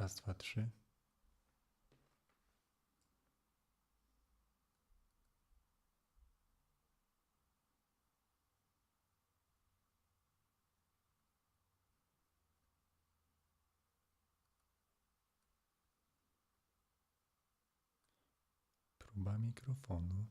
Raz, dwa, trzy. Próba mikrofonu.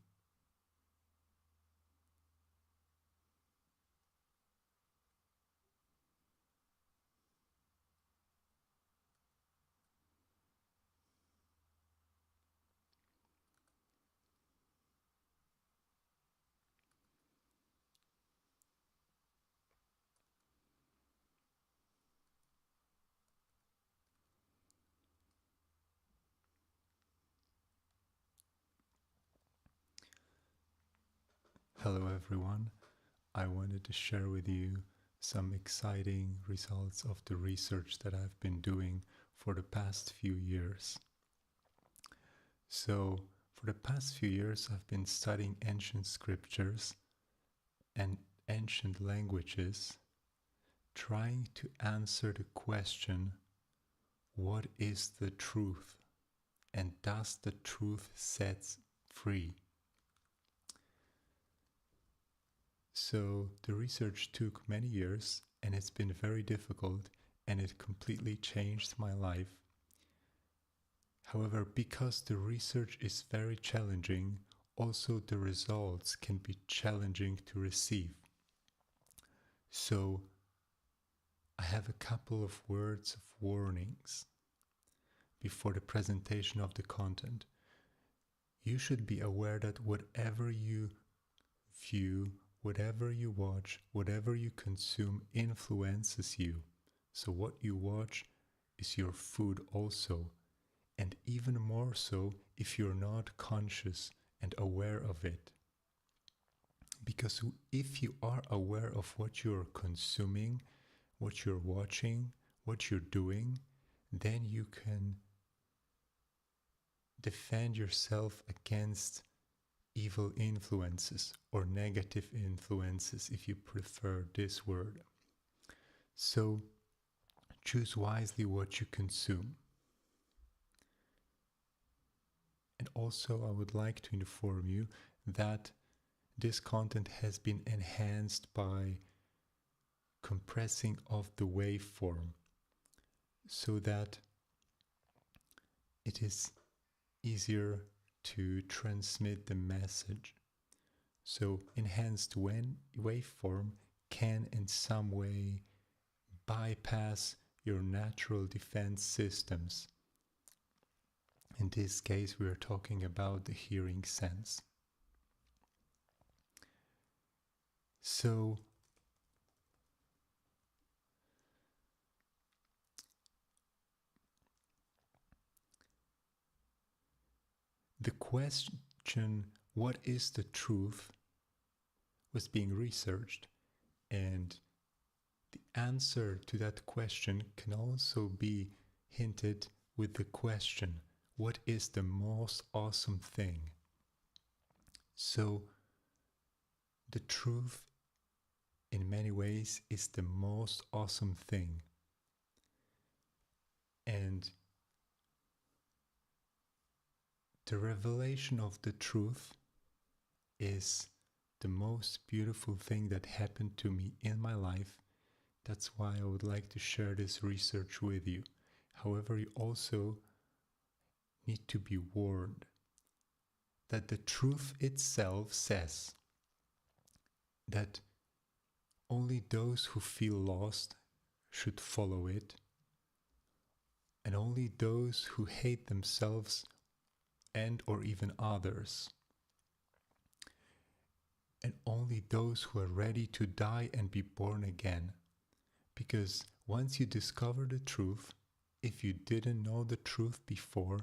Hello everyone, I wanted to share with you some exciting results of the research that I've been doing for the past few years. So, for the past few years I've been studying ancient scriptures and ancient languages, trying to answer the question, what is the truth? And does the truth set free? So the research took many years and it's been very difficult and it completely changed my life. However, because the research is very challenging, also the results can be challenging to receive. So I have a couple of words of warnings before the presentation of the content. You should be aware that whatever you view, whatever you watch, whatever you consume influences you. So what you watch is your food also, and even more so if you're not conscious and aware of it. Because if you are aware of what you're consuming, what you're watching, what you're doing, then you can defend yourself against evil influences or negative influences, if you prefer this word. So choose wisely what you consume. And also I would like to inform you that this content has been enhanced by compressing of the waveform so that it is easier to transmit the message. So enhanced waveform can in some way bypass your natural defense systems. In this case, we are talking about the hearing sense. So the question, what is the truth, was being researched, and the answer to that question can also be hinted with the question, what is the most awesome thing? So, the truth in many ways is the most awesome thing. And the revelation of the truth is the most beautiful thing that happened to me in my life. That's why I would like to share this research with you. However, you also need to be warned that the truth itself says that only those who feel lost should follow it, and only those who hate themselves and or even others, and only those who are ready to die and be born again. Because once you discover the truth, if you didn't know the truth before,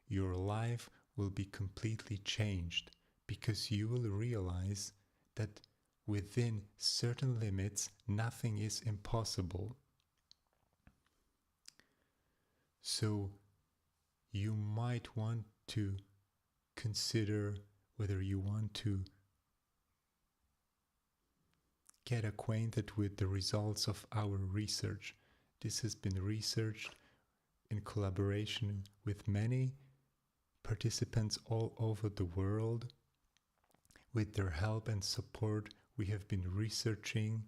your life will be completely changed, because you will realize that within certain limits, nothing is impossible. So you might want to consider whether you want to get acquainted with the results of our research. This has been researched in collaboration with many participants all over the world. With their help and support, we have been researching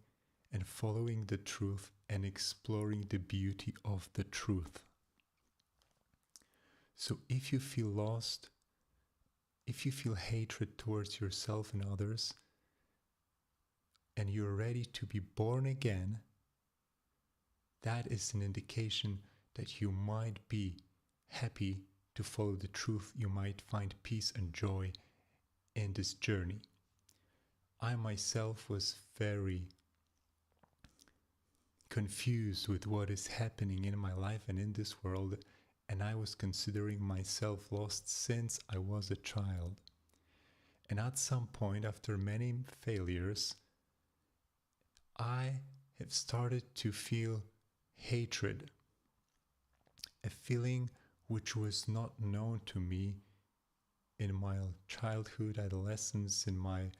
and following the truth and exploring the beauty of the truth. So if you feel lost, if you feel hatred towards yourself and others, and you're ready to be born again, that is an indication that you might be happy to follow the truth. You might find peace and joy in this journey. I myself was very confused with what is happening in my life and in this world, and I was considering myself lost since I was a child. And at some point, after many failures, I have started to feel hatred, a feeling which was not known to me in my childhood, adolescence, in my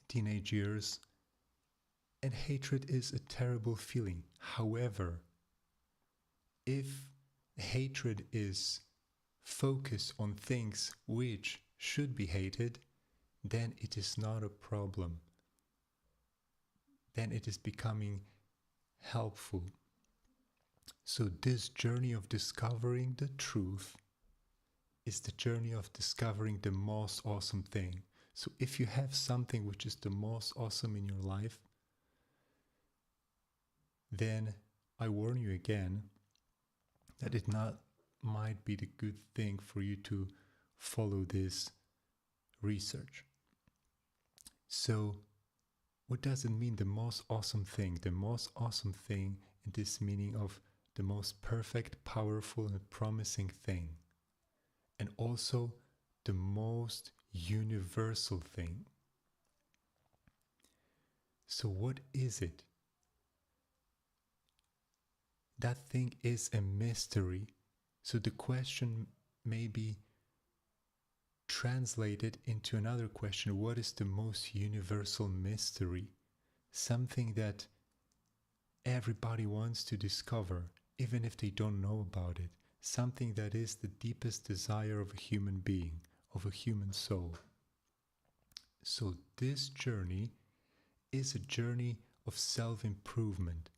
teenage years. And hatred is a terrible feeling. However, if hatred is focused on things which should be hated, then it is not a problem. Then it is becoming helpful. So this journey of discovering the truth is the journey of discovering the most awesome thing. So if you have something which is the most awesome in your life, then I warn you again that it might be the good thing for you to follow this research. So what does it mean, the most awesome thing? The most awesome thing in this meaning of the most perfect, powerful, and promising thing. And also the most universal thing. So what is it? That thing is a mystery. So the question may be translated into another question. What is the most universal mystery? Something that everybody wants to discover, even if they don't know about it. Something that is the deepest desire of a human being, of a human soul. So this journey is a journey of self-improvement.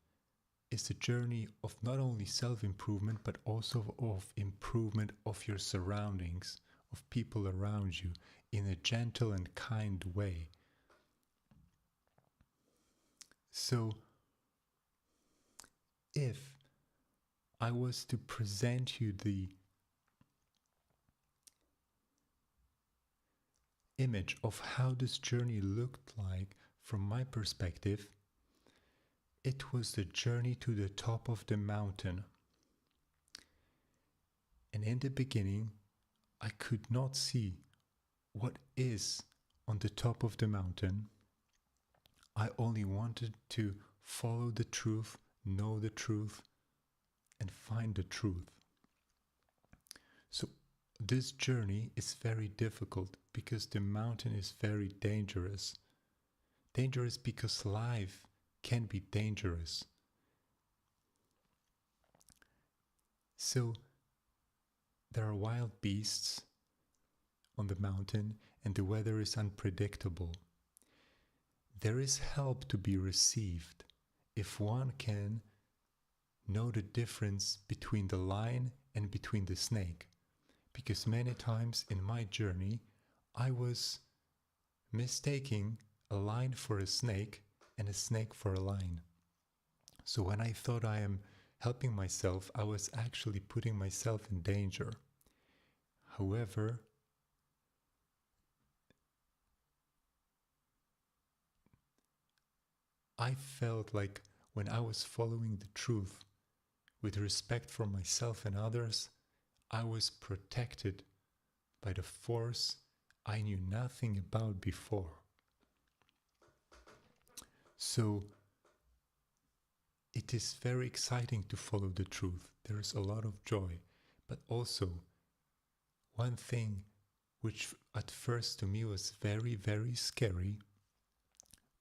It's a journey of not only self-improvement, but also of improvement of your surroundings, of people around you, in a gentle and kind way. So, if I was to present you the image of how this journey looked like from my perspective, it was the journey to the top of the mountain. And in the beginning, I could not see what is on the top of the mountain. I only wanted to follow the truth, know the truth, and find the truth. So this journey is very difficult because the mountain is very dangerous. Dangerous because life can be dangerous. So there are wild beasts on the mountain and the weather is unpredictable. There is help to be received if one can know the difference between the lion and between the snake. Because many times in my journey, I was mistaking a lion for a snake and a snake for a lion. So when I thought I am helping myself, I was actually putting myself in danger. However, I felt like when I was following the truth with respect for myself and others, I was protected by the force I knew nothing about before. So it is very exciting to follow the truth. There is a lot of joy, but also one thing which at first to me was very, very scary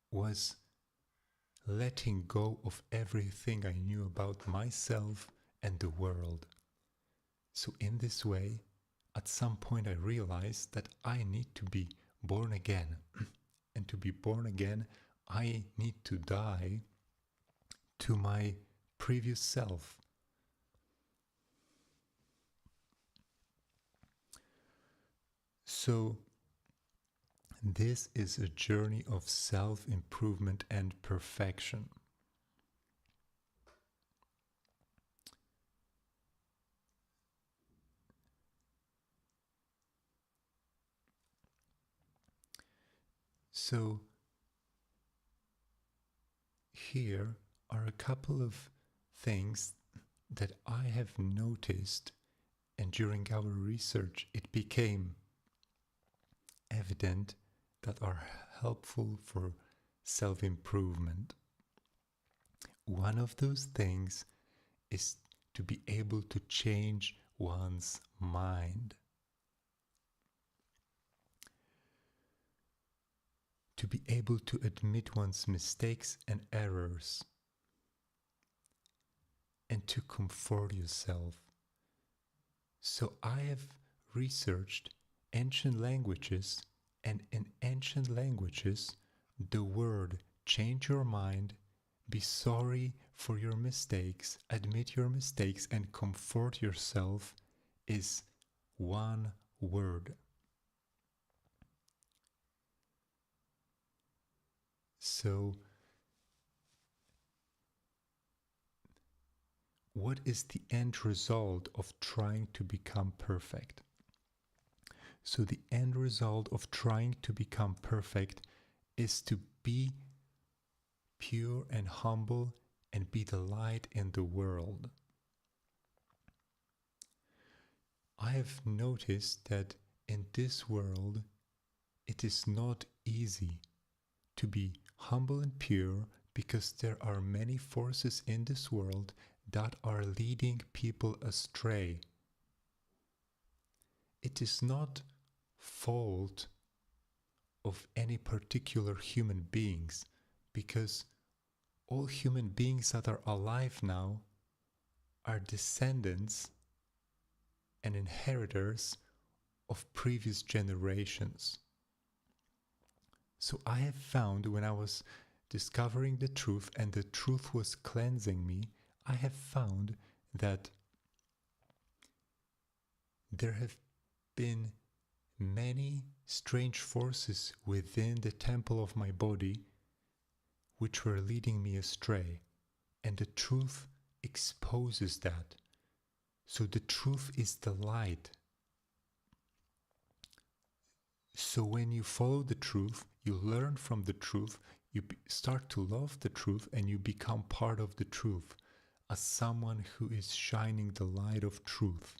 was letting go of everything I knew about myself and the world. So in this way, at some point I realized that I need to be born again. And to be born again, I need to die to my previous self. So this is a journey of self-improvement and perfection. So here are a couple of things that I have noticed, and during our research it became evident that are helpful for self-improvement. One of those things is to be able to change one's mind. To be able to admit one's mistakes and errors. And to comfort yourself. So I have researched ancient languages, and in ancient languages, the word change your mind, be sorry for your mistakes, admit your mistakes, and comfort yourself is one word. So, what is the end result of trying to become perfect? So the end result of trying to become perfect is to be pure and humble and be the light in the world. I have noticed that in this world it is not easy to be humble and pure, because there are many forces in this world that are leading people astray. It is not fault of any particular human beings, because all human beings that are alive now are descendants and inheritors of previous generations. So I have found, when I was discovering the truth and the truth was cleansing me, I have found that there have been many strange forces within the temple of my body which were leading me astray, and the truth exposes that. So the truth is the light. So when you follow the truth, you learn from the truth, you start to love the truth, and you become part of the truth as someone who is shining the light of truth.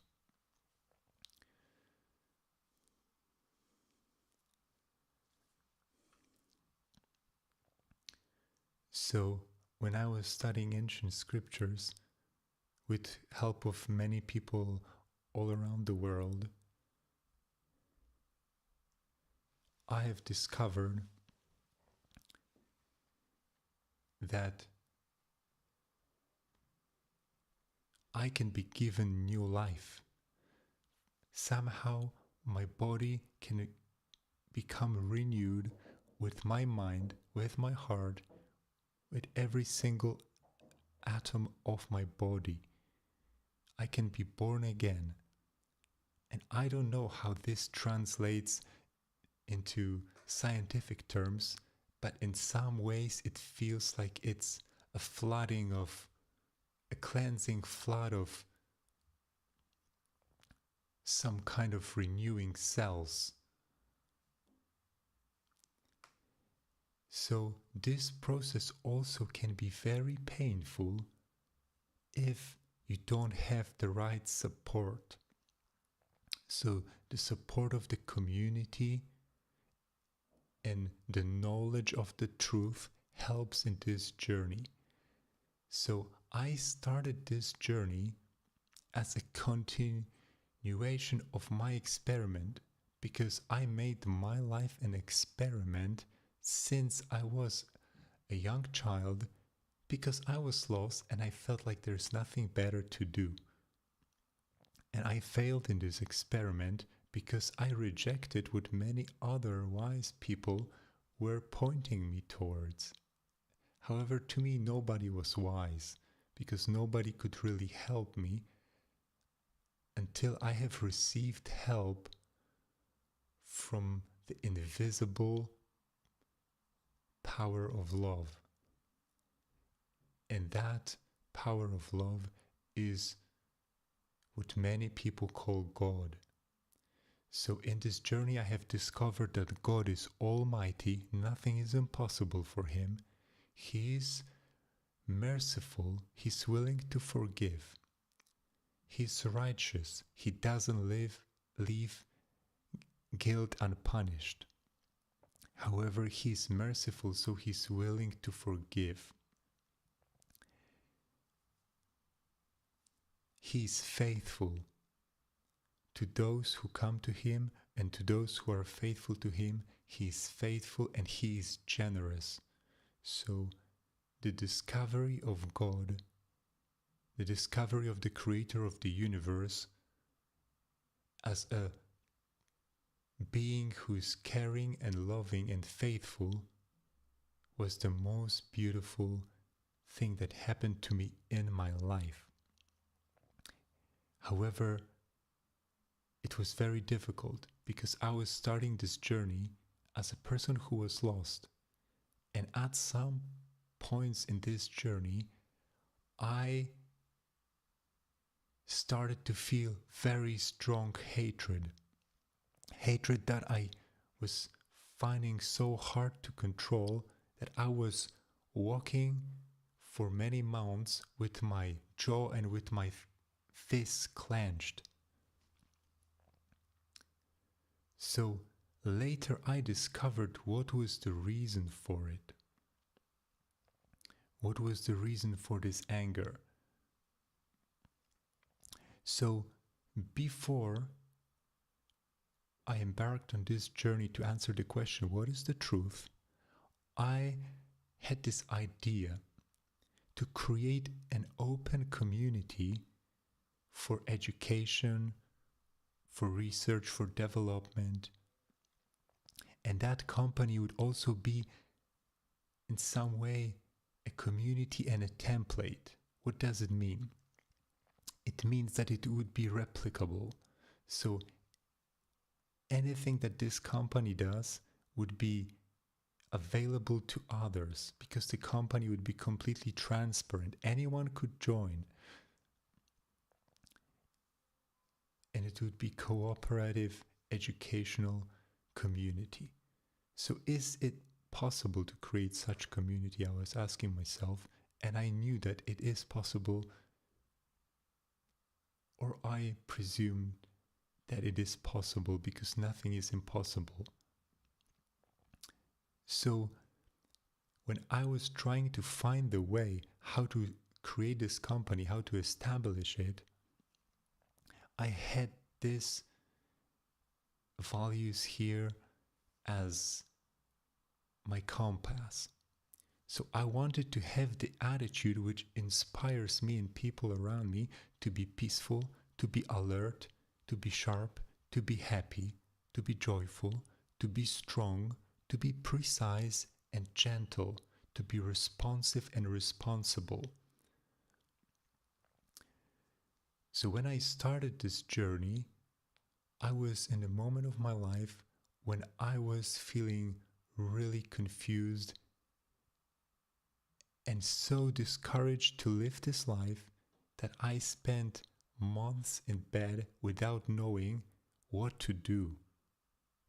So when I was studying ancient scriptures with help of many people all around the world, I have discovered that I can be given new life. Somehow my body can become renewed with my mind, with my heart, with every single atom of my body. I can be born again. And I don't know how this translates into scientific terms, but in some ways it feels like it's a flooding of, a cleansing flood of some kind of renewing cells. So this process also can be very painful if you don't have the right support. So the support of the community and the knowledge of the truth helps in this journey. So I started this journey as a continuation of my experiment, because I made my life an experiment since I was a young child because I was lost and I felt like there's nothing better to do. And I failed in this experiment because I rejected what many other wise people were pointing me towards. However, to me, nobody was wise because nobody could really help me until I have received help from the invisible power of love. And that power of love is what many people call God. So in this journey I have discovered that God is almighty, nothing is impossible for him. He is merciful, he's willing to forgive. He's righteous, he doesn't leave guilt unpunished. However, he's merciful, so he's willing to forgive. He's faithful to those who come to him, and to those who are faithful to him, he is faithful and he is generous. So the discovery of God, the discovery of the creator of the universe as a being who is caring and loving and faithful, was the most beautiful thing that happened to me in my life. However, it was very difficult because I was starting this journey as a person who was lost. And at some points in this journey, I started to feel very strong hatred. Hatred that I was finding so hard to control that I was walking for many months with my jaw and with my fists clenched. So later I discovered what was the reason for it. What was the reason for this anger? So before I embarked on this journey to answer the question, what is the truth? I had this idea to create an open community for education, for research, for development. And that company would also be in some way a community and a template. What does it mean? It means that it would be replicable. So anything that this company does would be available to others because the company would be completely transparent. Anyone could join. And it would be cooperative, educational community. So is it possible to create such community? I was asking myself, and I knew that it is possible, or I presumed that it is possible because nothing is impossible. So when I was trying to find the way how to create this company, how to establish it, I had these values here as my compass. So I wanted to have the attitude which inspires me and people around me to be peaceful, to be alert, to be sharp, to be happy, to be joyful, to be strong, to be precise and gentle, to be responsive and responsible. So when I started this journey, I was in a moment of my life when I was feeling really confused and so discouraged to live this life that I spent months in bed without knowing what to do.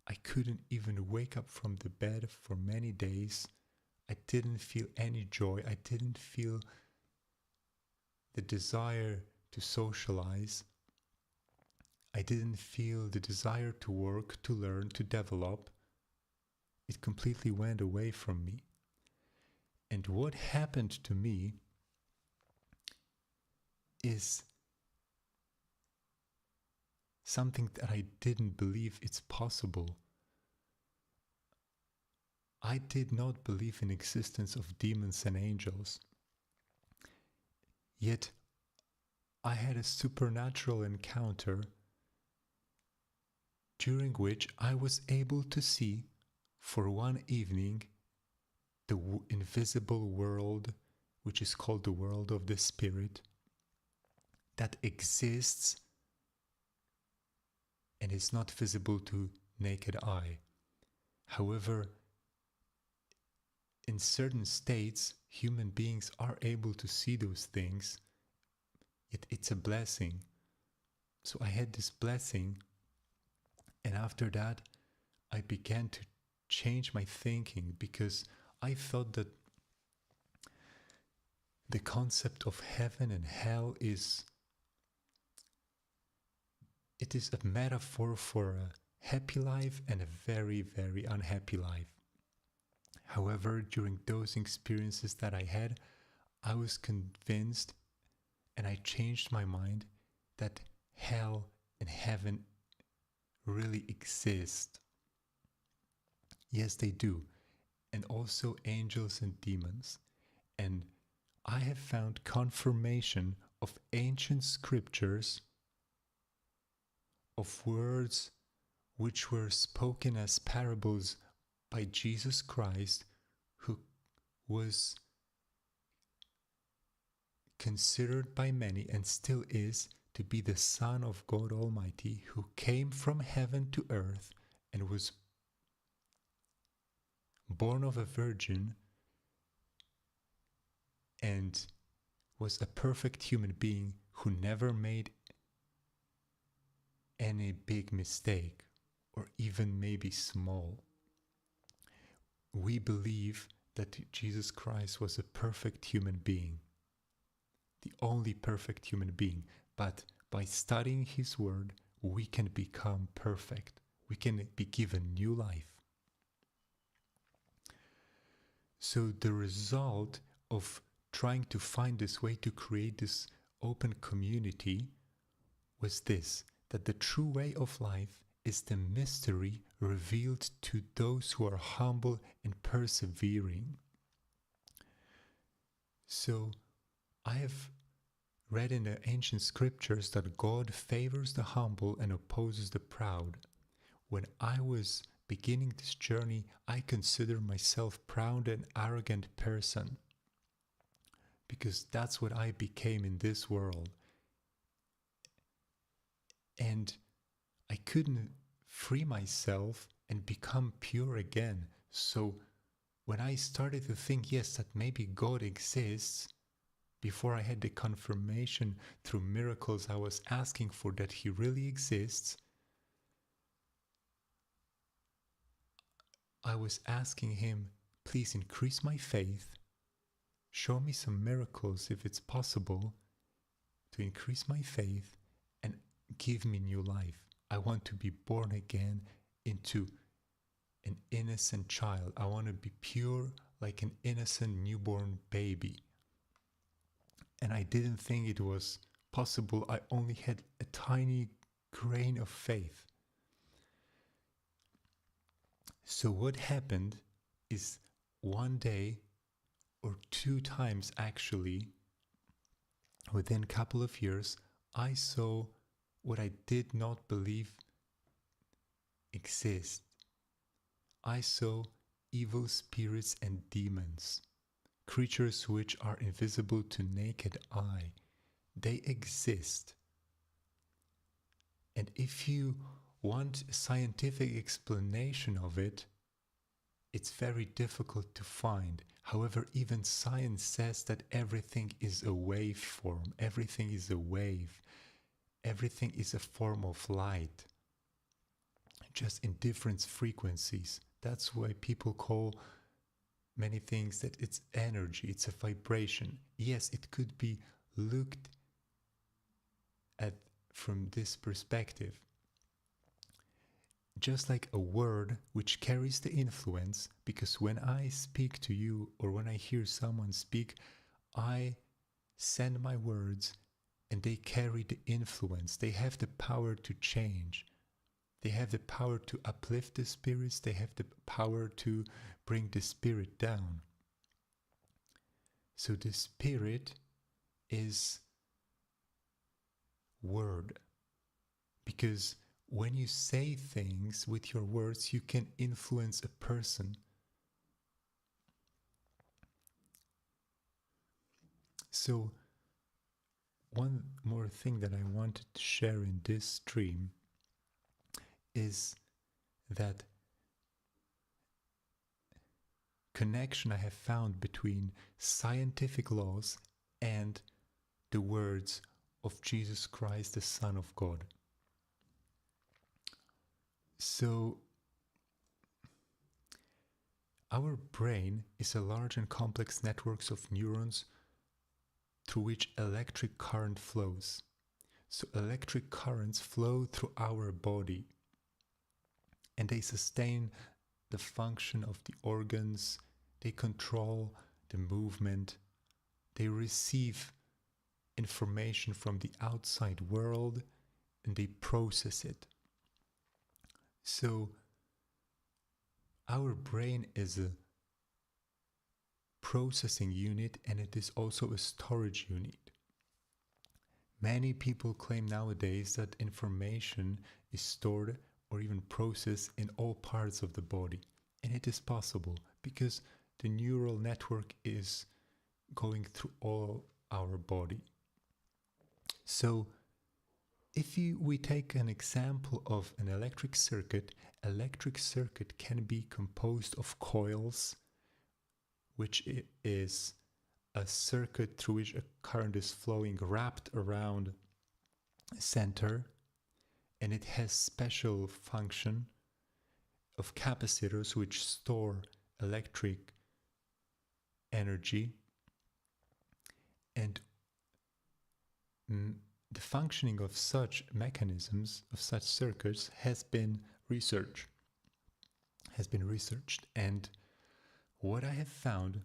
I couldn't even wake up from the bed for many days. I didn't feel any joy. I didn't feel the desire to socialize. I didn't feel the desire to work, to learn, to develop. It completely went away from me. And what happened to me is something that I didn't believe it's possible. I did not believe in existence of demons and angels. Yet I had a supernatural encounter during which I was able to see for one evening the invisible world, which is called the world of the Spirit, that exists and is not visible to naked eye. However, in certain states, human beings are able to see those things, yet it's a blessing. So I had this blessing, and after that, I began to change my thinking, because I thought that the concept of heaven and hell is a metaphor for a happy life and a very, very unhappy life. However, during those experiences that I had, I was convinced, and I changed my mind, that hell and heaven really exist. Yes, they do. And also angels and demons. And I have found confirmation of ancient scriptures, of words which were spoken as parables by Jesus Christ, who was considered by many and still is to be the Son of God Almighty, who came from heaven to earth and was born of a virgin and was a perfect human being who never made any big mistake, or even maybe small. We believe that Jesus Christ was a perfect human being, the only perfect human being, but by studying His Word, we can become perfect. We can be given new life. So the result of trying to find this way to create this open community was this, that the true way of life is the mystery revealed to those who are humble and persevering. So I have read in the ancient scriptures that God favors the humble and opposes the proud. When I was beginning this journey, I considered myself proud and arrogant person, because that's what I became in this world. And I couldn't free myself and become pure again. So when I started to think, yes, that maybe God exists, before I had the confirmation through miracles I was asking for that He really exists, I was asking Him, please increase my faith, show me some miracles if it's possible to increase my faith, and give me new life. I want to be born again into an innocent child. I want to be pure like an innocent newborn baby. And I didn't think it was possible. I only had a tiny grain of faith. So what happened is, one day, or two times actually, within a couple of years, I saw what I did not believe exist. I saw evil spirits and demons, creatures which are invisible to naked eye. They exist. And if you want a scientific explanation of it, it's very difficult to find. However, even science says that everything is a waveform. Everything is a wave. Everything is a form of light, just in different frequencies. That's why people call many things that it's energy, it's a vibration. Yes, it could be looked at from this perspective. Just like a word which carries the influence, because when I speak to you or when I hear someone speak, I send my words and they carry the influence. They have the power to change. They have the power to uplift the spirits. They have the power to bring the spirit down. So the spirit is word. Because when you say things with your words, you can influence a person. So, one more thing that I wanted to share in this stream is that connection I have found between scientific laws and the words of Jesus Christ, the Son of God. So, our brain is a large and complex network of neurons through which electric current flows. So electric currents flow through our body and they sustain the function of the organs, they control the movement, they receive information from the outside world and they process it. So our brain is a processing unit and it is also a storage unit. Many people claim nowadays that information is stored or even processed in all parts of the body, and it is possible because the neural network is going through all our body. So if we take an example of an electric circuit can be composed of coils, which is a circuit through which a current is flowing wrapped around a center, and it has special function of capacitors which store electric energy, and the functioning of such mechanisms, of such circuits, has been researched, and what I have found,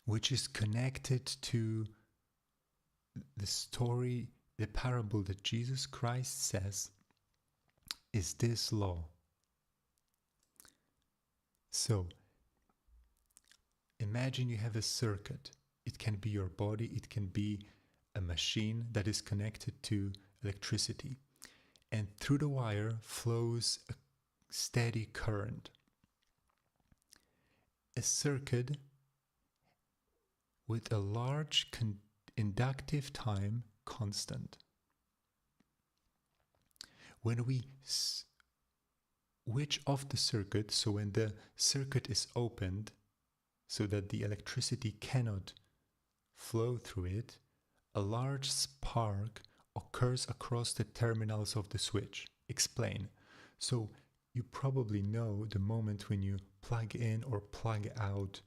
which is connected to the story, the parable that Jesus Christ says, is this law. So, imagine you have a circuit. It can be your body, it can be a machine that is connected to electricity. And through the wire flows a steady current. A circuit with a large inductive time constant. When we switch off the circuit, so when the circuit is opened so that the electricity cannot flow through it, a large spark occurs across the terminals of the switch. Explain. So you probably know the moment when you plug in or plug out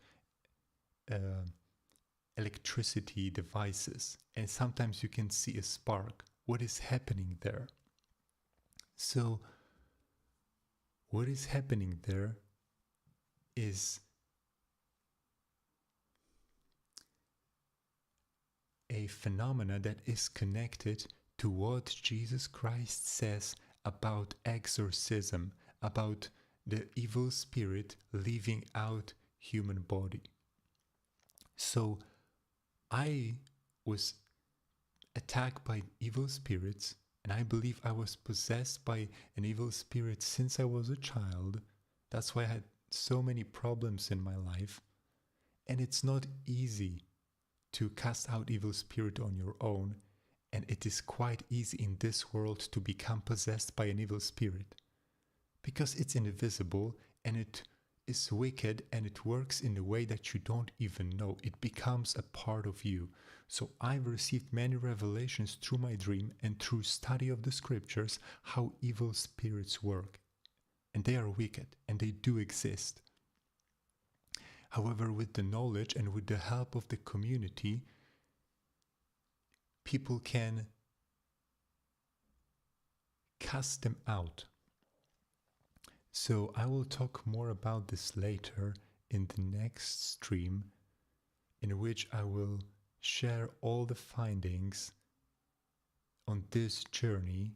electricity devices, and sometimes you can see a spark. What is happening there? So what is happening there is a phenomena that is connected to what Jesus Christ says about exorcism, about the evil spirit leaving out human body. So I was attacked by evil spirits, and I believe I was possessed by an evil spirit since I was a child. That's why I had so many problems in my life, and it's not easy to cast out evil spirit on your own, and it is quite easy in this world to become possessed by an evil spirit because it's invisible and it is wicked and it works in a way that you don't even know. It becomes a part of you. So I've received many revelations through my dream and through study of the scriptures how evil spirits work, and they are wicked and they do exist. However, with the knowledge and with the help of the community, people can cast them out. So I will talk more about this later in the next stream, in which I will share all the findings on this journey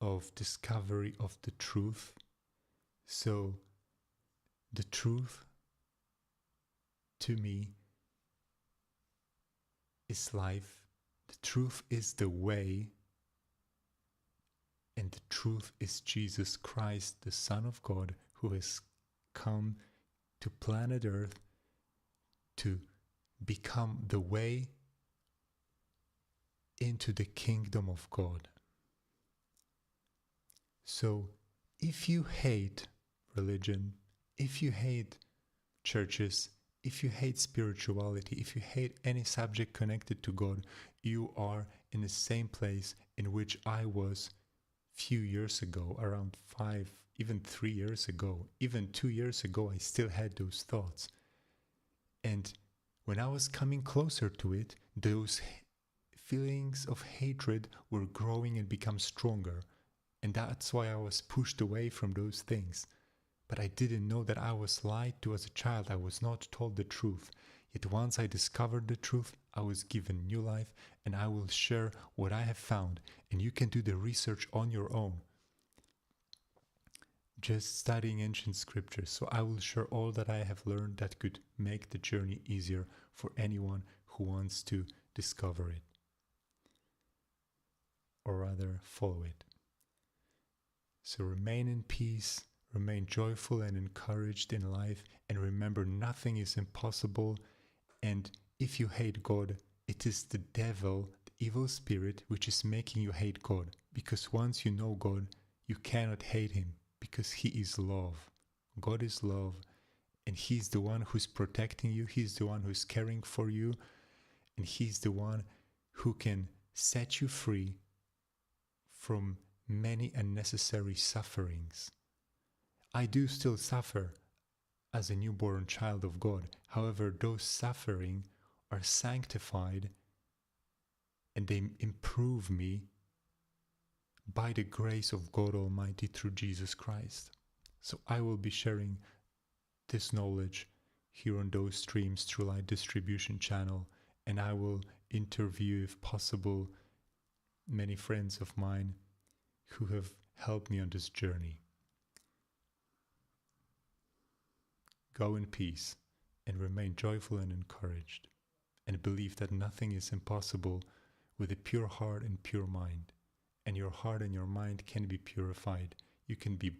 of discovery of the truth. So the truth, to me, is life, the truth is the way, and the truth is Jesus Christ, the Son of God, who has come to planet Earth to become the way into the kingdom of God. So if you hate religion, if you hate churches, if you hate spirituality, if you hate any subject connected to God, you are in the same place in which I was few years ago, around 5, even 3 years ago, even 2 years ago. I still had those thoughts. And when I was coming closer to it, those feelings of hatred were growing and become stronger. And that's why I was pushed away from those things. But I didn't know that I was lied to as a child. I was not told the truth. Yet once I discovered the truth, I was given new life, and I will share what I have found. And you can do the research on your own, just studying ancient scriptures. So I will share all that I have learned that could make the journey easier for anyone who wants to discover it, or rather follow it. So remain in peace, remain joyful and encouraged in life, and remember nothing is impossible. And if you hate God, it is the devil, the evil spirit, which is making you hate God. Because once you know God, you cannot hate him, because he is love. God is love, and he's the one who's protecting you, he's the one who's caring for you, and he's the one who can set you free from many unnecessary sufferings. I do still suffer as a newborn child of God. However, those suffering are sanctified and they improve me by the grace of God Almighty through Jesus Christ. So I will be sharing this knowledge here on those streams through Light Distribution Channel, and I will interview, if possible, many friends of mine who have helped me on this journey. Go in peace and remain joyful and encouraged, and believe that nothing is impossible with a pure heart and pure mind. And your heart and your mind can be purified. You can be